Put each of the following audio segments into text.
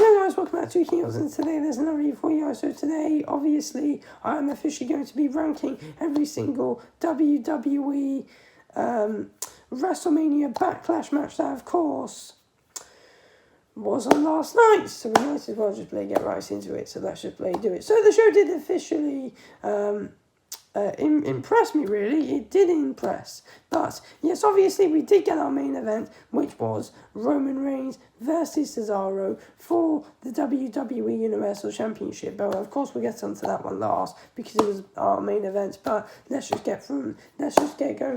Hello guys, welcome back to Heels, and today there's another review for you guys. So today, obviously, I am officially going to be ranking every single WWE WrestleMania Backlash match that, of course, was on last night. So we might as well just get right into it. So let's just do it. So the show did officially impress me, really. It did impress. But, yes, obviously we did get our main event, which was Roman Reigns versus Cesaro for the WWE Universal Championship. But, of course, we'll get onto that one last, because it was our main event. But let's just get going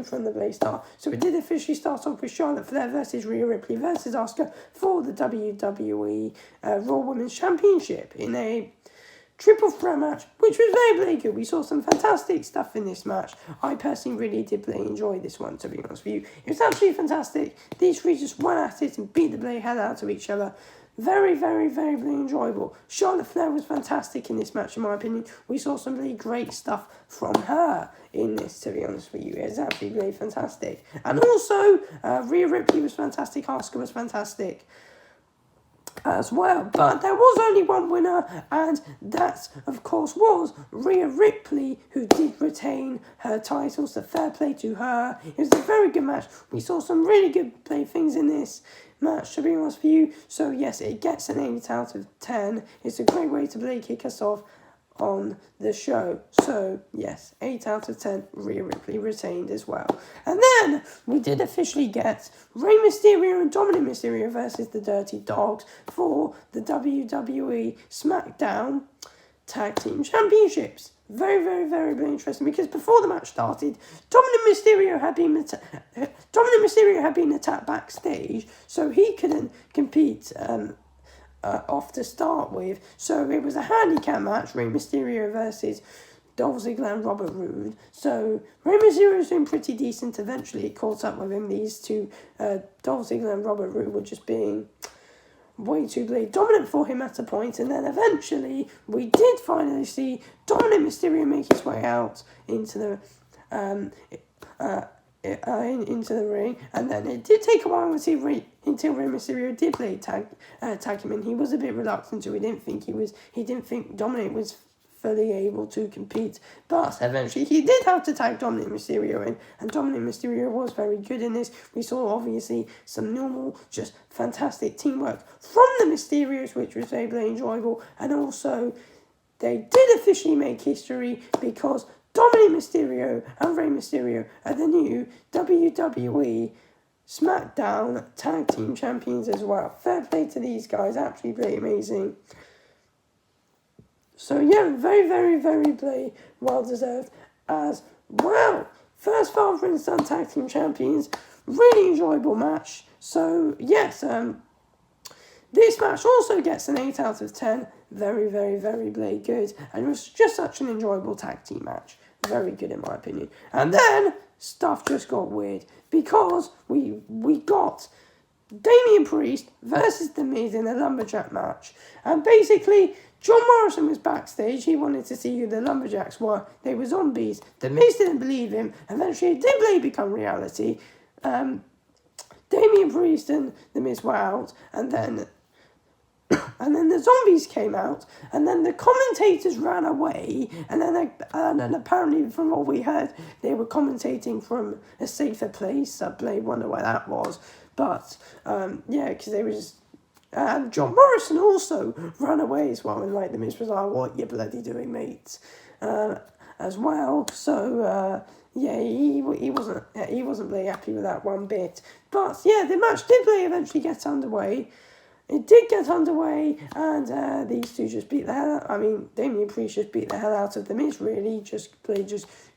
from the place start. So it did officially start off with Charlotte Flair versus Rhea Ripley versus Asuka for the WWE Raw Women's Championship in a triple threat match, which was very good. We saw some fantastic stuff in this match. I personally really did enjoy this one, to be honest with you. It was absolutely fantastic. These three just went at it and beat the bloody hell out of each other. Very enjoyable. Charlotte Flair was fantastic in this match, in my opinion. We saw some really great stuff from her in this, to be honest with you. It was absolutely really fantastic. And also, Rhea Ripley was fantastic. Asuka was fantastic as well, but there was only one winner, and that, of course, was Rhea Ripley, who did retain her title, so fair play to her. It was a very good match. We saw some really good things in this match, to be honest with you. So yes, it gets an 8 out of 10. It's a great way to kick us off on the show. So yes, 8 out of 10, Rhea Ripley retained as well. And then we did officially get Rey Mysterio and Dominic Mysterio versus the Dirty Dogs for the WWE Smackdown Tag Team Championships. Very interesting, because before the match started, Dominic Mysterio had been attacked backstage, so he couldn't compete off to start with. So it was a handicap match, Rey Mysterio versus Dolph Ziggler and Robert Roode. So Rey Mysterio was doing pretty decent. Eventually it caught up with him. These two, Dolph Ziggler and Robert Roode, were just being way too dominant for him at a point. And then eventually we did finally see Dominic Mysterio make his way out into the into the ring, and then it did take a while until Rey Mysterio did tag him, and he was a bit reluctant to. He didn't think Dominic was fully able to compete, but eventually he did have to tag Dominic Mysterio in, and Dominic Mysterio was very good in this. We saw obviously some normal, just fantastic teamwork from the Mysterios, which was very enjoyable, and also they did officially make history, because Dominic Mysterio and Rey Mysterio are the new WWE Smackdown Tag Team Champions as well. Fair play to these guys, absolutely amazing. So yeah, very well deserved as well. First father and son Tag Team Champions, really enjoyable match. So yes, this match also gets an 8 out of 10. Very good. And it was just such an enjoyable tag team match. Very good in my opinion. And then stuff just got weird, because we got Damian Priest versus The Miz in a lumberjack match. And basically, John Morrison was backstage. He wanted to see who the lumberjacks were. They were zombies. The Miz didn't believe him. Eventually, it did become reality. Damian Priest and The Miz were out, and then the zombies came out, and then the commentators ran away, and then apparently, from what we heard, they were commentating from a safer place. I wonder where that was, but yeah, because they were just. And John Morrison also ran away as well, and the Miz was like, "What you bloody doing, mate?" As well. So yeah, he wasn't really happy with that one bit. But yeah, the match did eventually get underway. It did get underway, and these two just beat the hell out. I mean, Damian Priest just beat the hell out of The Miz, really, just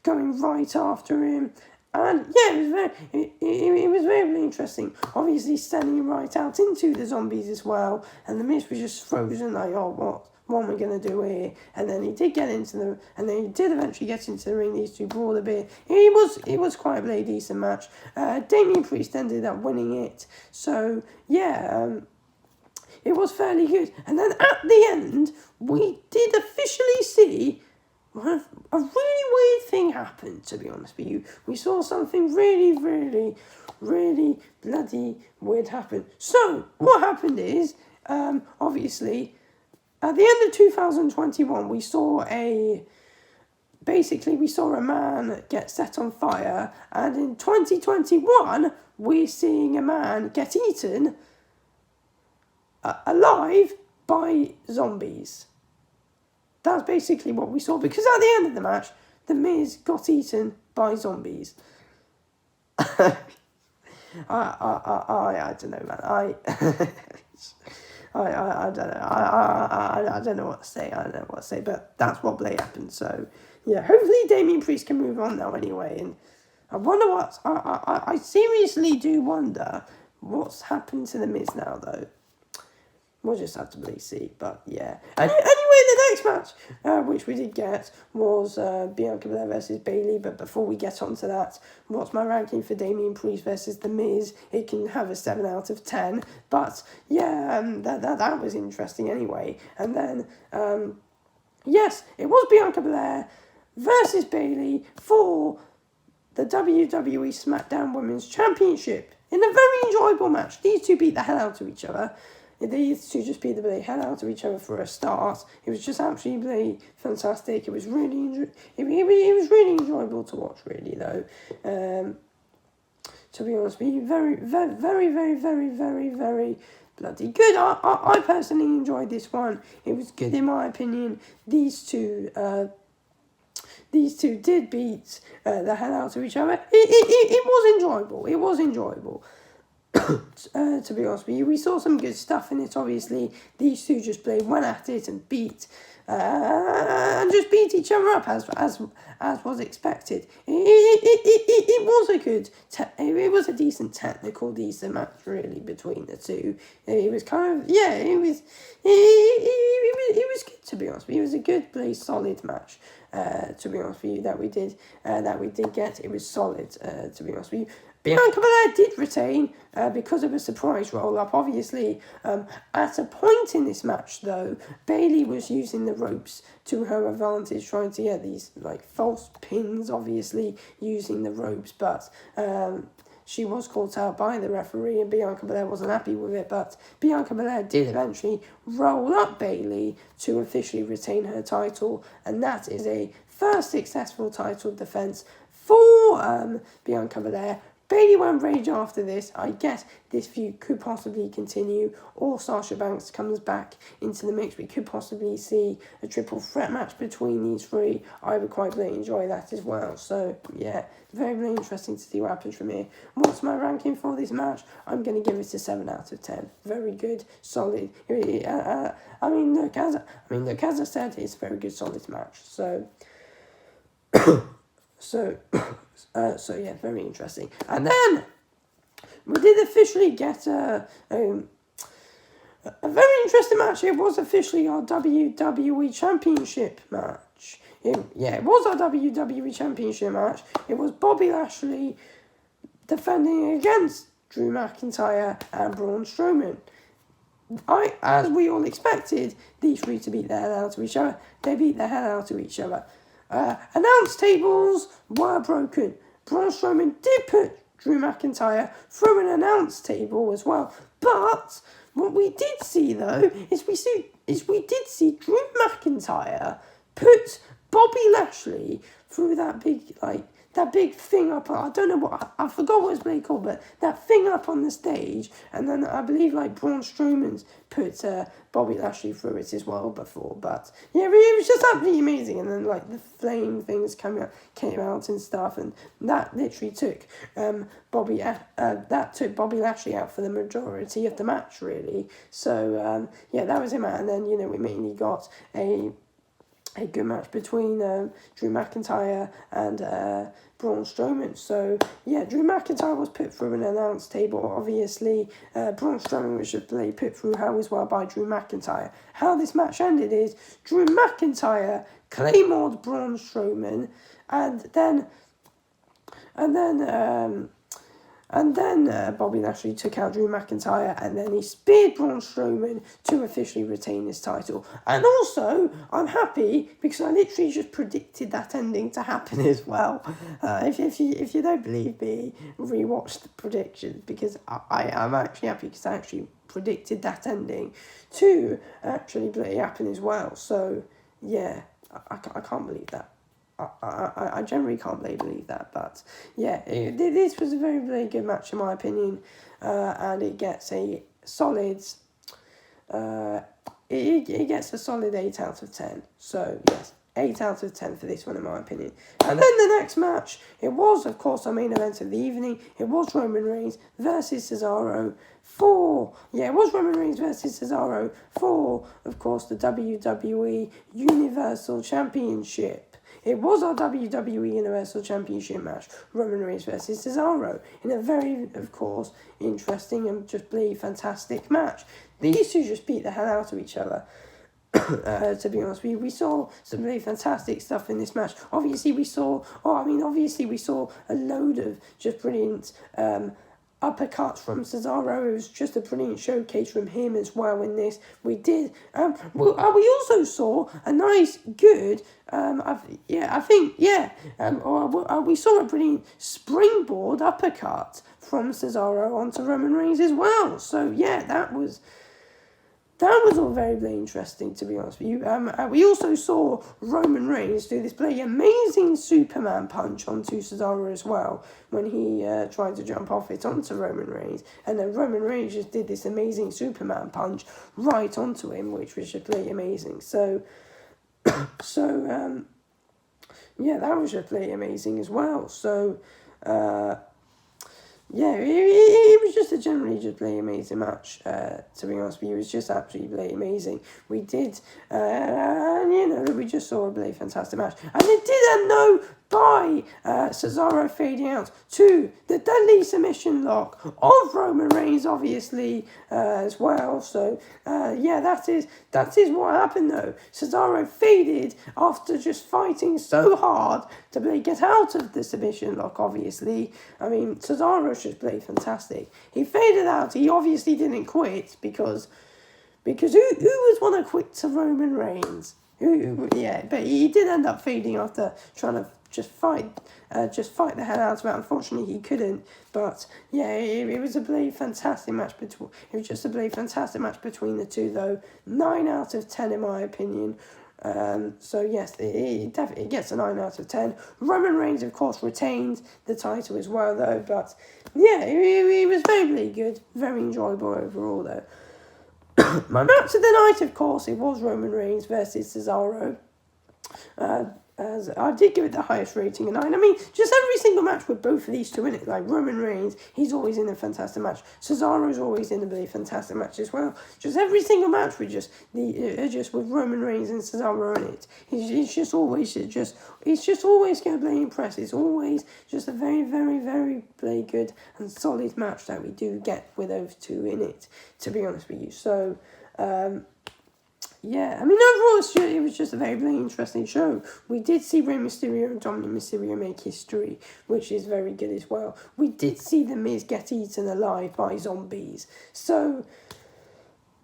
going right after him. And yeah, it was very interesting. Obviously, sending him right out into the zombies as well, and The Miz was just frozen, like, oh, what am I going to do here? And then he did eventually get into the ring. These two brawled a bit. It was quite a decent match. Damian Priest ended up winning it. So yeah, it was fairly good. And then at the end, we did officially see a really weird thing happen, to be honest with you. We saw something really bloody weird happen. So, what happened is, obviously, at the end of 2021, we saw a man get set on fire, and in 2021, we're seeing a man get eaten alive by zombies. That's basically what we saw, because at the end of the match, The Miz got eaten by zombies. I don't know, man. I don't know what to say. I don't know what to say, but that's what Blair happened. So, yeah, hopefully Damian Priest can move on now anyway. And I wonder what... I seriously do wonder what's happened to The Miz now, though. We'll just have to really see, but yeah. Anyway, the next match, which we did get, was Bianca Blair versus Bayley. But before we get on to that, what's my ranking for Damian Priest versus The Miz? It can have a 7 out of 10. But yeah, that was interesting anyway. And then, yes, it was Bianca Blair versus Bayley for the WWE SmackDown Women's Championship in a very enjoyable match. These two beat the hell out of each other. These two just beat the hell out of each other for a start. It was just absolutely fantastic. It was really it was really enjoyable to watch, really, though. To be honest with you, very bloody good. I personally enjoyed this one. It was good in my opinion. These two did beat the hell out of each other. It was enjoyable. It was enjoyable. To be honest with you, we saw some good stuff in it. Obviously, these two just went at it and beat each other up as was expected. It was a good, it was a decent match really between the two. It was kind of it was good, to be honest with you. It was a good, solid match. To be honest with you, that we did get. It was solid. To be honest with you. Bianca Belair did retain because of a surprise roll-up. Obviously, at a point in this match, though, Bayley was using the ropes to her advantage, trying to get these false pins, obviously, using the ropes. But she was caught out by the referee, and Bianca Belair wasn't happy with it. But Bianca Belair did eventually roll up Bayley to officially retain her title, and that is a first successful title defense for Bianca Belair. Bayley went rage after this. I guess this feud could possibly continue, or Sasha Banks comes back into the mix. We could possibly see a triple threat match between these three. I would quite really enjoy that as well. So, yeah, very, very interesting to see what happens from here. What's my ranking for this match? I'm going to give it a 7 out of 10. Very good, solid. Look, as I said, it's a very good, solid match. So... So yeah, very interesting. And then we did officially get a very interesting match. It was officially our WWE Championship match. It was our WWE Championship match. It was Bobby Lashley defending against Drew McIntyre and Braun Strowman. As we all expected, these three to beat the hell out of each other. They beat the hell out of each other. Announce tables were broken. Braun Strowman did put Drew McIntyre through an announce table as well. But what we did see, though, is we did see Drew McIntyre put Bobby Lashley through that big thing up. I don't know what, I forgot what it's called, but that thing up on the stage. And then I believe Braun Strowman's put Bobby Lashley through it as well before. But yeah, it was just absolutely amazing. And then the flame things came out and stuff, and that literally took Bobby Lashley out for the majority of the match, really. So that was him. And then we mainly got a good match between Drew McIntyre and Braun Strowman. So, yeah, Drew McIntyre was put through an announce table, obviously. Braun Strowman was put through hell as well by Drew McIntyre. How this match ended is Drew McIntyre claymored Braun Strowman, and then And then Bobby Lashley took out Drew McIntyre, and then he speared Braun Strowman to officially retain his title. And also, I'm happy because I literally just predicted that ending to happen as well. If you don't believe me, rewatch the predictions, because I'm actually happy because I actually predicted that ending to actually happen as well. So, yeah, I can't believe that. I generally can't believe that, but yeah, this was a very, very good match in my opinion, and it gets a solid, it gets a solid 8 out of 10. So yes, 8 out of 10 for this one in my opinion. And then the next match, it was of course our main event of the evening. It was Roman Reigns versus Cesaro for of course the WWE Universal Championship. It was our WWE Universal Championship match, Roman Reigns versus Cesaro, in a very, of course, interesting and just bloody fantastic match. These two just beat the hell out of each other. To be honest, we saw some really fantastic stuff in this match. Obviously, we saw a load of just brilliant uppercuts from Cesaro. It was just a brilliant showcase from him as well in this. We did. We also saw a nice, good. We saw a brilliant springboard uppercut from Cesaro onto Roman Reigns as well. So yeah, that was all very, very interesting, to be honest with you. We also saw Roman Reigns do this bloody amazing Superman punch onto Cesaro as well when he tried to jump off it onto Roman Reigns. And then Roman Reigns just did this amazing Superman punch right onto him, which was just bloody amazing. So, yeah, that was just bloody amazing as well. So, yeah, it was just a generally just bloody amazing match, to be honest with you. It was just absolutely bloody amazing. We did, we just saw a bloody fantastic match. And it did end though by Cesaro fading out to the deadly submission lock of Roman Reigns, obviously, as well. So, yeah, that is what happened though. Cesaro faded after just fighting so hard to get out of the submission lock, obviously. I mean, Cesaro's just played fantastic. He faded out. He obviously didn't quit because who would want to quit to Roman Reigns? Yeah, but he did end up fading after trying to just fight the hell out of it. Unfortunately, he couldn't. But yeah, it was a bloody fantastic match between. It was just a bloody fantastic match between the two, though. 9 out of 10 in my opinion. So yes, it definitely gets a 9 out of 10. Roman Reigns, of course, retained the title as well, though. But yeah, it was very, very good, very enjoyable overall, though. My match of the night, of course, it was Roman Reigns versus Cesaro. As I did give it the highest rating, a 9. I mean, just every single match with both of these two in it. Like Roman Reigns, he's always in a fantastic match. Cesaro's always in a really fantastic match as well. Just every single match with just with Roman Reigns and Cesaro in it. He's just always going to be impressed. It's always just a very, very, very, very good and solid match that we do get with those two in it, to be honest with you. So, yeah, I mean, overall, it was just a very, very interesting show. We did see Rey Mysterio and Dominic Mysterio make history, which is very good as well. We did see The Miz get eaten alive by zombies. So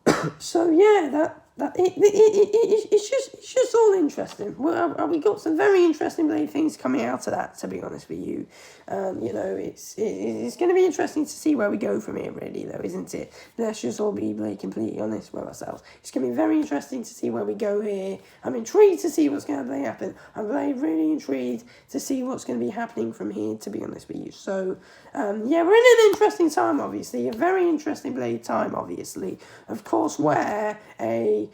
yeah, it's just all interesting. Well, we got some very interesting things coming out of that, to be honest with you. It's going to be interesting to see where we go from here, really, though, isn't it? Let's just all be completely honest with ourselves. It's going to be very interesting to see where we go here. I'm intrigued to see what's going to happen. I'm really intrigued to see what's going to be happening from here, to be honest with you. So, yeah, we're in an interesting time, obviously, a very interesting time, obviously. Of course, where a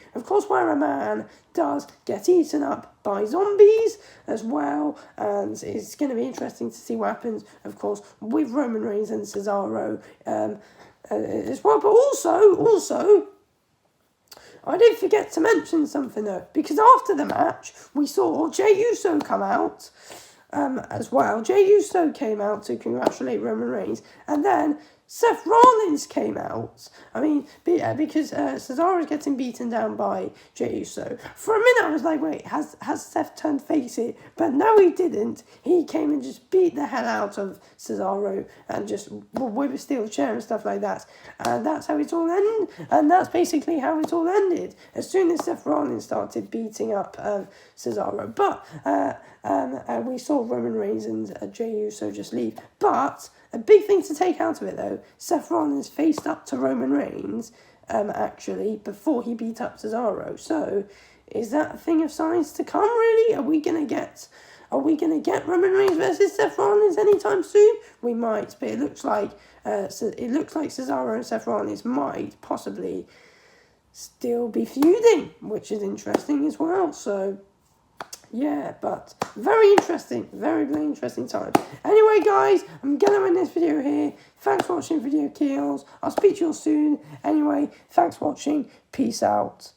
man does get eaten up by zombies as well, and it's going to be interesting to see what happens, of course, with Roman Reigns and Cesaro as well. But also, I did forget to mention something though, because after the match, we saw Jey Uso come out as well. Jey Uso came out to congratulate Roman Reigns, and then Seth Rollins came out. I mean, because Cesaro is getting beaten down by Jey Uso. For a minute, I was like, wait, has Seth turned face here? But no, he didn't. He came and just beat the hell out of Cesaro and just whip a steel chair and stuff like that. And that's how it all ended. And that's basically how it all ended. As soon as Seth Rollins started beating up Cesaro. But we saw Roman Reigns and Jey Uso just leave. But a big thing to take out of it, though, Seth Rollins faced up to Roman Reigns, actually, before he beat up Cesaro. So, is that a thing of signs to come, really? Are we gonna get Roman Reigns versus Seth Rollins anytime soon? We might, but it looks like Cesaro and Seth Rollins might possibly still be feuding, which is interesting as well. So, yeah, but very interesting, very, very interesting time. Anyway, guys, I'm going to end this video here. Thanks for watching Video Kills. I'll speak to you all soon. Anyway, thanks for watching. Peace out.